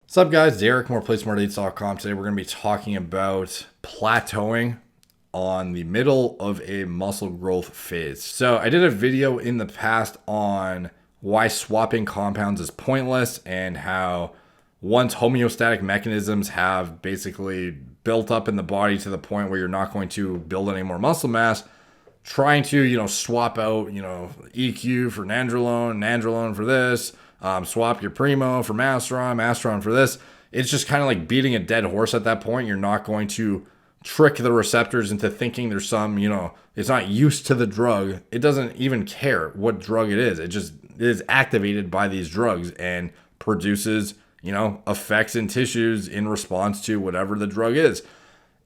What's up, guys? Derek, more plateaued.com. Today we're going to be talking about plateauing on the middle of a muscle growth phase. So I did a video in the past on why swapping compounds is pointless and how once homeostatic mechanisms have basically built up in the body to the point where you're not going to build any more muscle mass, trying to, swap out, EQ for nandrolone for this, swap your primo for masteron for this. It's just kind of like beating a dead horse at that point. You're not going to trick the receptors into thinking there's some, it's not used to the drug. It doesn't even care what drug it is. It is activated by these drugs and produces, effects in tissues in response to whatever the drug is.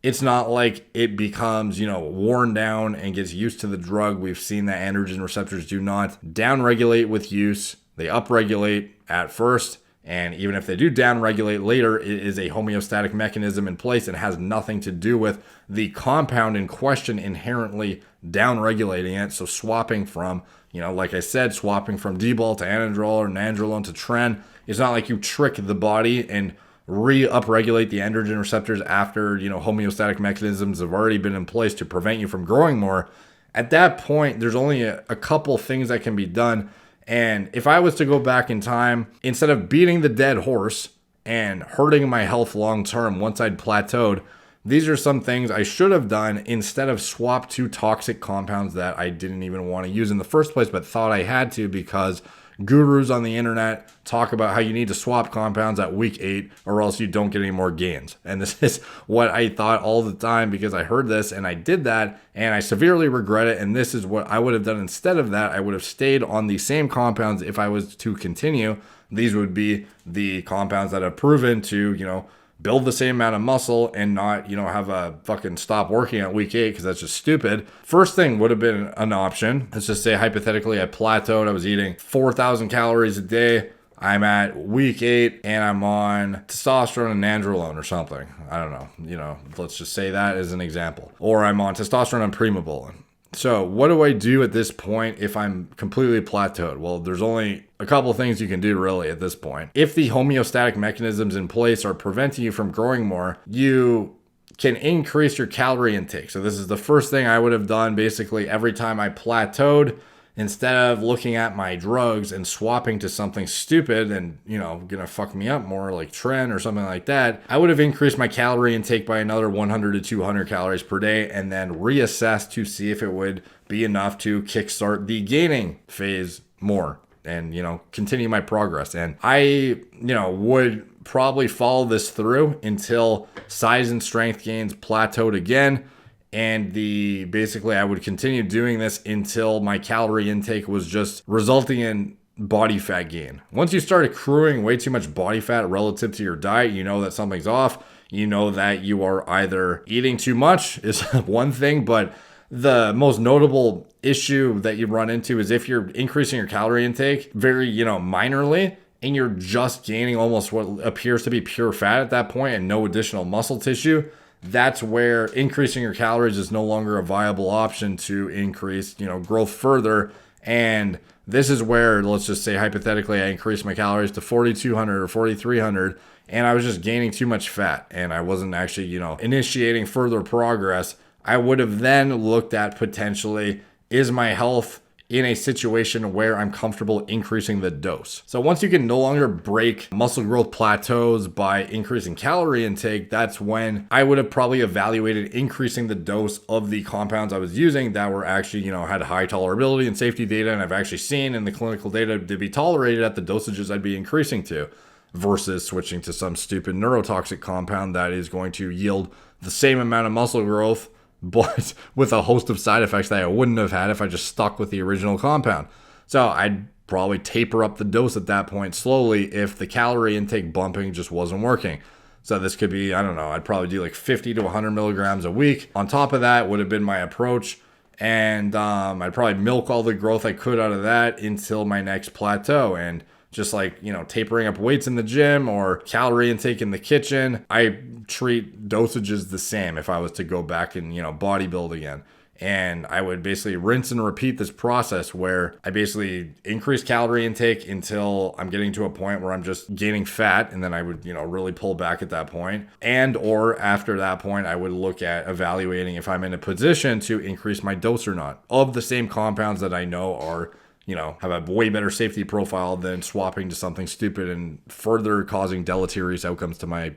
It's not like it becomes, worn down and gets used to the drug. We've seen that androgen receptors do not downregulate with use. They upregulate at first. And even if they do downregulate later, it is a homeostatic mechanism in place and has nothing to do with the compound in question inherently downregulating it. So swapping from, like I said, swapping from D-bol to anandrol or nandrolone to tren, it's not like you trick the body and re-upregulate the androgen receptors after, homeostatic mechanisms have already been in place to prevent you from growing more. At that point, there's only a couple things that can be done. And if I was to go back in time, instead of beating the dead horse and hurting my health long term once I'd plateaued, these are some things I should have done instead of swap two toxic compounds that I didn't even want to use in the first place, but thought I had to because gurus on the internet talk about how you need to swap compounds at week 8 or else you don't get any more gains. And this is what I thought all the time because I heard this and I did that and I severely regret it. And this is what I would have done instead of that. I would have stayed on the same compounds if I was to continue. These would be the compounds that have proven to, build the same amount of muscle and not, have a fucking stop working at week 8 because that's just stupid. First thing would have been an option. Let's just say hypothetically I plateaued. I was eating 4,000 calories a day. I'm at week 8 and I'm on testosterone and nandrolone or something. I don't know. Let's just say that as an example. Or I'm on testosterone and primobolan. So what do I do at this point if I'm completely plateaued? Well, there's only a couple of things you can do really at this point. If the homeostatic mechanisms in place are preventing you from growing more, you can increase your calorie intake. So this is the first thing I would have done basically every time I plateaued. Instead of looking at my drugs and swapping to something stupid and, gonna fuck me up more like tren or something like that, I would have increased my calorie intake by another 100 to 200 calories per day and then reassess to see if it would be enough to kickstart the gaining phase more and, continue my progress. And I, would probably follow this through until size and strength gains plateaued again. And basically I would continue doing this until my calorie intake was just resulting in body fat gain. Once you start accruing way too much body fat relative to your diet, you know that something's off. You know that you are either eating too much is one thing, but the most notable issue that you run into is if you're increasing your calorie intake very, minorly, and you're just gaining almost what appears to be pure fat at that point and no additional muscle tissue. That's where increasing your calories is no longer a viable option to increase, growth further. And this is where, let's just say hypothetically, I increased my calories to 4,200 or 4,300 and I was just gaining too much fat and I wasn't actually, initiating further progress. I would have then looked at potentially, is my health in a situation where I'm comfortable increasing the dose. So once you can no longer break muscle growth plateaus by increasing calorie intake, that's when I would have probably evaluated increasing the dose of the compounds I was using that were actually, had high tolerability and safety data. And I've actually seen in the clinical data to be tolerated at the dosages I'd be increasing to versus switching to some stupid neurotoxic compound that is going to yield the same amount of muscle growth but with a host of side effects that I wouldn't have had if I just stuck with the original compound. So I'd probably taper up the dose at that point slowly if the calorie intake bumping just wasn't working. So this could be, I'd probably do like 50 to 100 milligrams a week. On top of that would have been my approach. And I'd probably milk all the growth I could out of that until my next plateau. And just like, tapering up weights in the gym or calorie intake in the kitchen, I treat dosages the same if I was to go back and, bodybuild again. And I would basically rinse and repeat this process where I basically increase calorie intake until I'm getting to a point where I'm just gaining fat. And then I would, really pull back at that point. And or after that point, I would look at evaluating if I'm in a position to increase my dose or not of the same compounds that I know are, have a way better safety profile than swapping to something stupid and further causing deleterious outcomes to my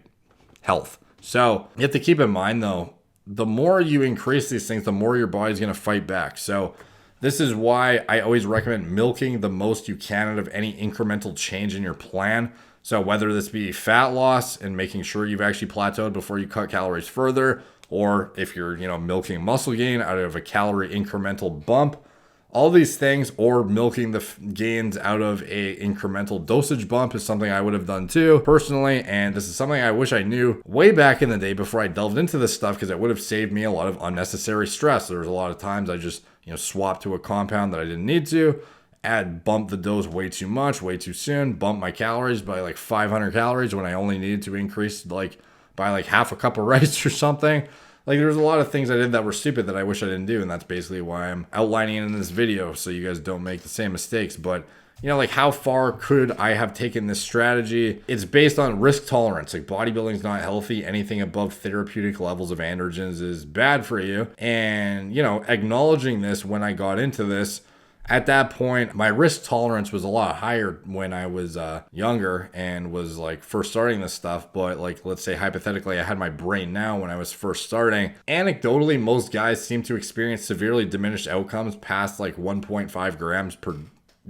health. So you have to keep in mind though, the more you increase these things, the more your body's going to fight back. So this is why I always recommend milking the most you can out of any incremental change in your plan. So whether this be fat loss and making sure you've actually plateaued before you cut calories further, or if you're, milking muscle gain out of a calorie incremental bump, all these things, or milking the gains out of a incremental dosage bump is something I would have done too personally. And this is something I wish I knew way back in the day before I delved into this stuff, because it would have saved me a lot of unnecessary stress. There was a lot of times I just, swapped to a compound that I didn't need to, bump the dose way too much, way too soon, bump my calories by like 500 calories when I only needed to increase by half a cup of rice or something. There's a lot of things I did that were stupid that I wish I didn't do, and that's basically why I'm outlining it in this video, so you guys don't make the same mistakes. But, how far could I have taken this strategy? It's based on risk tolerance. Bodybuilding's not healthy. Anything above therapeutic levels of androgens is bad for you. And, acknowledging this when I got into this, at that point, my risk tolerance was a lot higher when I was younger and was first starting this stuff. But let's say hypothetically, I had my brain now when I was first starting. Anecdotally, most guys seem to experience severely diminished outcomes past 1.5 grams per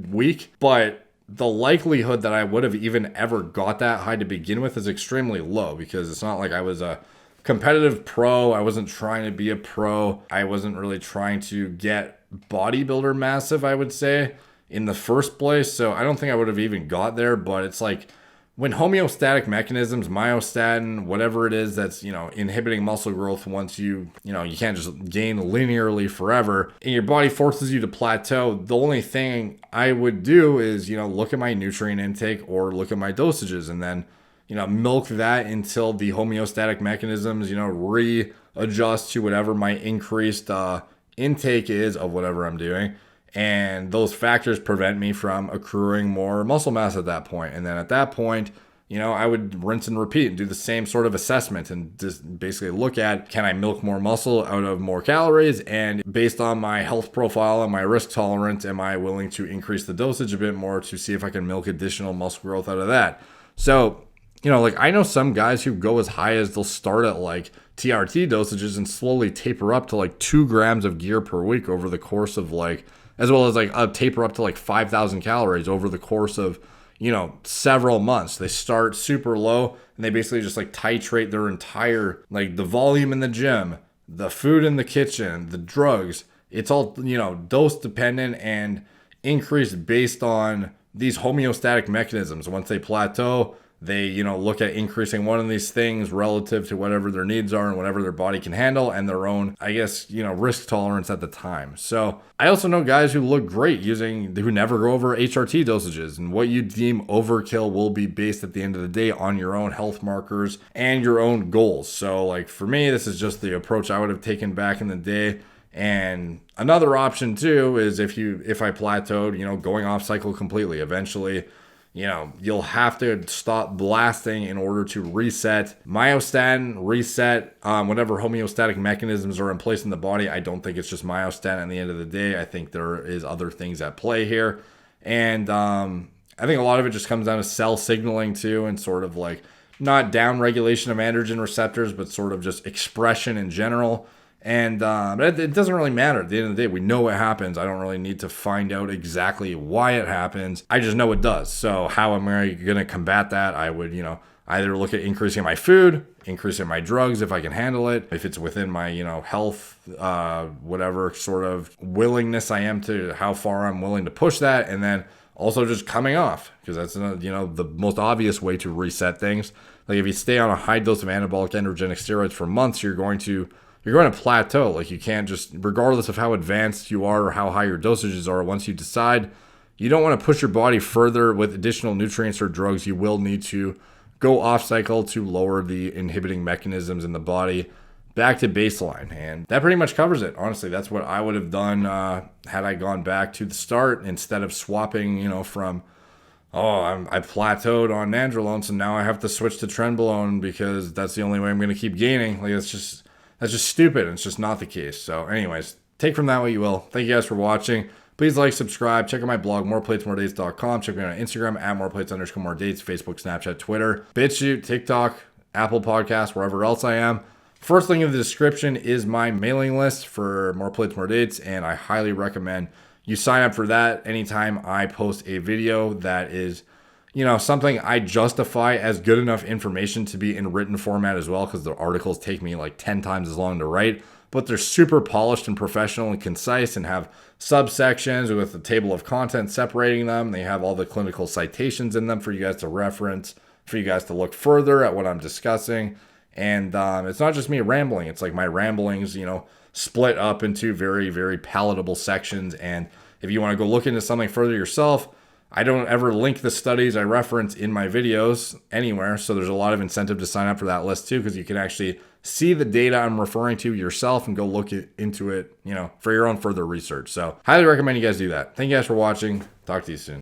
week. But the likelihood that I would have even ever got that high to begin with is extremely low, because it's not like I was a competitive pro. I wasn't trying to be a pro. I wasn't really trying to get bodybuilder massive, I would say, in the first place. So I don't think I would have even got there. But it's when homeostatic mechanisms, myostatin, whatever it is that's, inhibiting muscle growth, once you can't just gain linearly forever, and your body forces you to plateau, the only thing I would do is, look at my nutrient intake or look at my dosages, and then, milk that until the homeostatic mechanisms, readjust to whatever my increased intake is of whatever I'm doing. And those factors prevent me from accruing more muscle mass at that point. And then at that point, I would rinse and repeat and do the same sort of assessment and just basically look at, can I milk more muscle out of more calories? And based on my health profile and my risk tolerance, am I willing to increase the dosage a bit more to see if I can milk additional muscle growth out of that? So, I know some guys who go as high as they'll start at TRT dosages and slowly taper up to 2 grams of gear per week over the course of as well as a taper up to 5,000 calories over the course of, several months. They start super low and they basically just titrate their entire, the volume in the gym, the food in the kitchen, the drugs. It's all, dose dependent and increased based on these homeostatic mechanisms. Once they plateau, they, look at increasing one of these things relative to whatever their needs are and whatever their body can handle and their own, risk tolerance at the time. So I also know guys who look great who never go over HRT dosages, and what you deem overkill will be based at the end of the day on your own health markers and your own goals. So for me, this is just the approach I would have taken back in the day. And another option too is if I plateaued, going off cycle completely. Eventually, you'll have to stop blasting in order to reset myostatin, whatever homeostatic mechanisms are in place in the body. I don't think it's just myostatin at the end of the day. I think there is other things at play here. And I think a lot of it just comes down to cell signaling too, and sort of not down regulation of androgen receptors, but sort of just expression in general. And it doesn't really matter. At the end of the day, we know what happens. I don't really need to find out exactly why it happens. I just know it does. So how am I going to combat that? I would, either look at increasing my food, increasing my drugs if I can handle it, if it's within my, health, whatever sort of willingness I am to how far I'm willing to push that. And then also just coming off, because that's, the most obvious way to reset things. If you stay on a high dose of anabolic androgenic steroids for months, you're going to plateau. You can't just, regardless of how advanced you are or how high your dosages are, once you decide you don't want to push your body further with additional nutrients or drugs, you will need to go off cycle to lower the inhibiting mechanisms in the body back to baseline. And that pretty much covers it. Honestly, that's what I would have done had I gone back to the start instead of swapping, you know, from, oh, I plateaued on nandrolone, so now I have to switch to trenbolone because that's the only way I'm going to keep gaining. Like, that's just stupid. It's just not the case. So anyways, take from that what you will. Thank you guys for watching. Please like, subscribe, check out my blog, moreplates.moredates.com. Check me out on Instagram at moreplates_moredates, Facebook, Snapchat, Twitter, BitChute, TikTok, Apple Podcasts, wherever else I am. First link in the description is my mailing list for More Plates, More Dates, and I highly recommend you sign up for that anytime I post a video that is, you know, something I justify as good enough information to be in written format as well, because the articles take me like 10 times as long to write, but they're super polished and professional and concise and have subsections with a table of content separating them. They have all the clinical citations in them for you guys to reference, for you guys to look further at what I'm discussing. And it's not just me rambling. It's like my ramblings, you know, split up into very, very palatable sections. And if you want to go look into something further yourself, I don't ever link the studies I reference in my videos anywhere. So there's a lot of incentive to sign up for that list too, because you can actually see the data I'm referring to yourself and go look into it, you know, for your own further research. So highly recommend you guys do that. Thank you guys for watching. Talk to you soon.